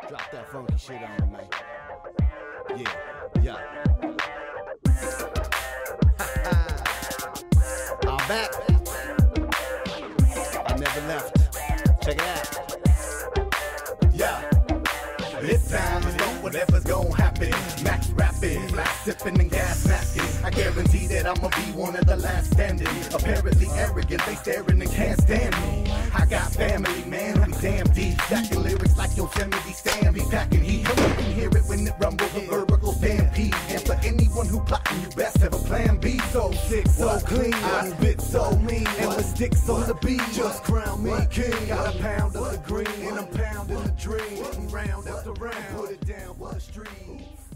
Drop that funky shit on me, man. Yeah. I'm back. I never left. Check it out. Yeah. This time is on whatever's gon' happen. Max rapping, black sipping and gas masking. I guarantee that I'ma be one of the last standing. Apparently arrogant, they staring and can't stand me. I got family, man, I'm damn deep. Stacking lyrics like Yosemite Sam. Be packing heat, come up and hear it when it rumbles. A vertical stampede. And for anyone who plotting, you best have a plan B. So sick, so clean, I spit so mean. And with sticks on the beat, just crown me king. Got a pound of the green, and I'm pounding the dream. Round after round, put it down for the streets.